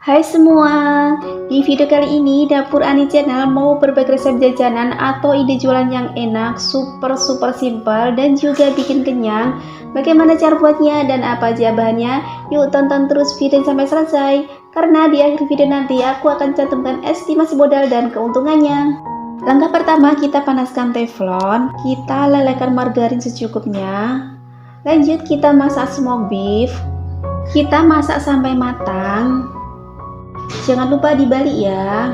Hai semua, di video kali ini Dapur Ani Channel mau berbagi resep jajanan atau ide jualan yang enak, super simple dan juga bikin kenyang. Bagaimana cara buatnya dan apa aja bahannya? Yuk tonton terus video sampai selesai, karena di akhir video nanti aku akan cantumkan estimasi modal dan keuntungannya. Langkah pertama, kita panaskan teflon, kita lelehkan margarin secukupnya. Lanjut kita masak smoked beef, kita masak sampai matang. Jangan lupa dibalik ya.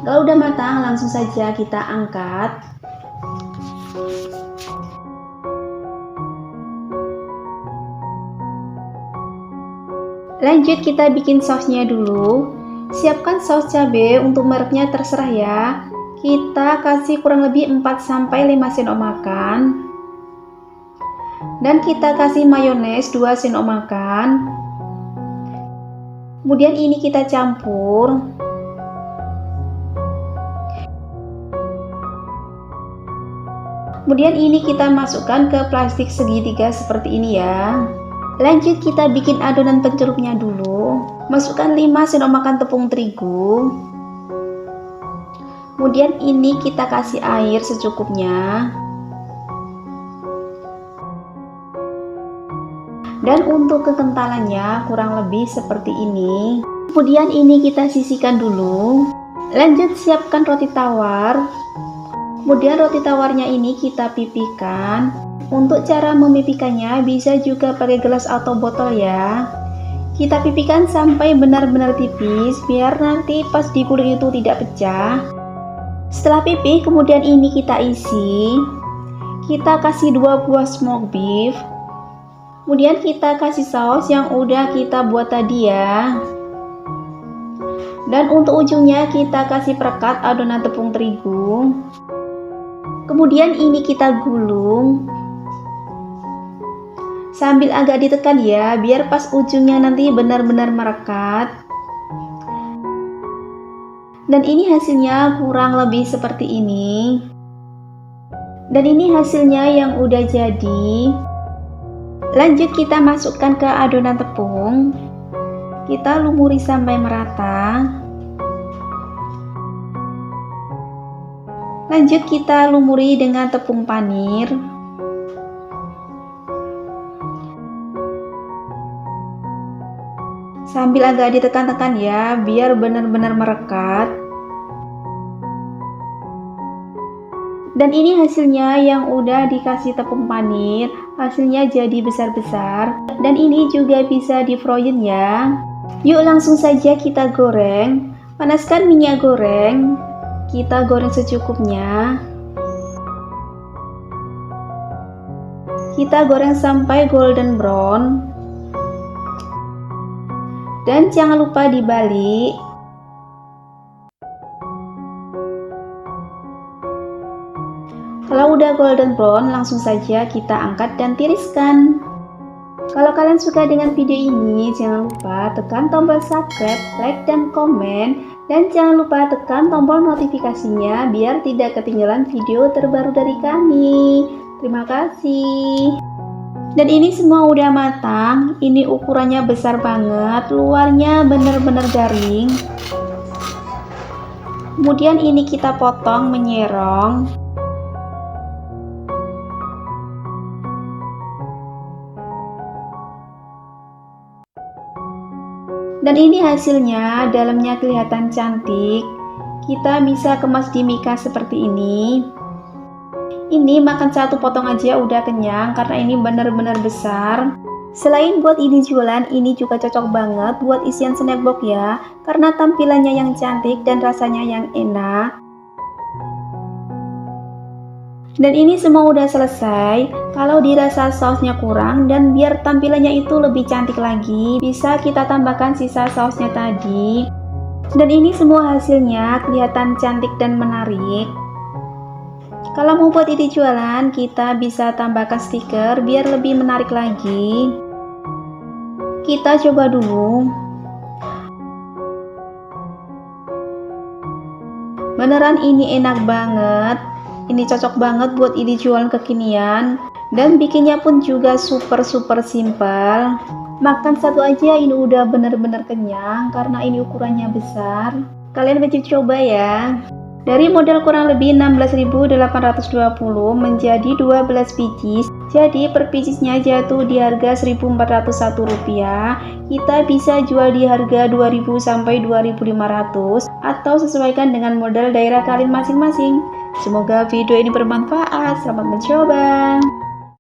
Kalau udah matang, langsung saja kita angkat. Lanjut kita bikin sausnya dulu. Siapkan saus cabai, untuk mereknya terserah ya. Kita kasih kurang lebih 4-5 sendok makan. Dan kita kasih mayones 2 sendok makan. Kemudian ini kita campur. Kemudian ini kita masukkan ke plastik segitiga seperti ini ya. Lanjut kita bikin adonan pencerupnya dulu. Masukkan 5 sendok makan tepung terigu. Kemudian ini kita kasih air secukupnya. Dan untuk kekentalannya kurang lebih seperti ini. Kemudian ini kita sisihkan dulu. Lanjut siapkan roti tawar. Kemudian roti tawarnya ini kita pipihkan. Untuk cara memipihkannya bisa juga pakai gelas atau botol ya. Kita pipihkan sampai benar-benar tipis biar nanti pas digulung itu tidak pecah. Setelah pipih kemudian ini kita isi. Kita kasih 2 buah smoked beef. Kemudian kita kasih saus yang udah kita buat tadi ya. Dan untuk ujungnya kita kasih perekat adonan tepung terigu. Kemudian ini kita gulung. Sambil agak ditekan ya, biar pas ujungnya nanti benar-benar merekat. Dan ini hasilnya kurang lebih seperti ini. Dan ini hasilnya yang udah jadi. Lanjut kita masukkan ke adonan tepung. Kita lumuri sampai merata. Lanjut kita lumuri dengan tepung panir. Sambil agak ditekan-tekan ya, biar benar-benar merekat. Dan ini hasilnya yang udah dikasih tepung panir, hasilnya jadi besar-besar. Dan ini juga bisa di frozen ya. Yuk langsung saja kita goreng. Panaskan minyak goreng. Kita goreng secukupnya. Kita goreng sampai golden brown. Dan jangan lupa dibalik. Kalau udah golden brown, langsung saja kita angkat dan tiriskan. Kalau kalian suka dengan video ini, jangan lupa tekan tombol subscribe, like, dan komen. Dan jangan lupa tekan tombol notifikasinya biar tidak ketinggalan video terbaru dari kami. Terima kasih. Dan ini semua udah matang. Ini ukurannya besar banget, luarnya bener-bener garing. Kemudian ini kita potong menyerong. Dan ini hasilnya, dalamnya kelihatan cantik. Kita bisa kemas di mika seperti ini. Ini makan satu potong aja udah kenyang karena ini benar-benar besar. Selain buat ide jualan, ini juga cocok banget buat isian snack box ya, karena tampilannya yang cantik dan rasanya yang enak. Dan ini semua udah selesai. Kalau dirasa sausnya kurang dan biar tampilannya itu lebih cantik lagi, bisa kita tambahkan sisa sausnya tadi. Dan ini semua hasilnya kelihatan cantik dan menarik. Kalau mau buat ide jualan, kita bisa tambahkan stiker biar lebih menarik lagi. Kita coba dulu. Beneran ini enak banget. Ini cocok banget buat ide jualan kekinian. Dan bikinnya pun juga super simple. Makan satu aja ini udah bener-bener kenyang karena ini ukurannya besar. Kalian wajib coba ya. Dari modal kurang lebih 16.820 menjadi 12 pieces. Jadi per piecesnya jatuh di harga Rp1.401. Kita bisa jual di harga 2.000 sampai 2.500 atau sesuaikan dengan modal daerah kalian masing-masing. Semoga video ini bermanfaat. Selamat mencoba.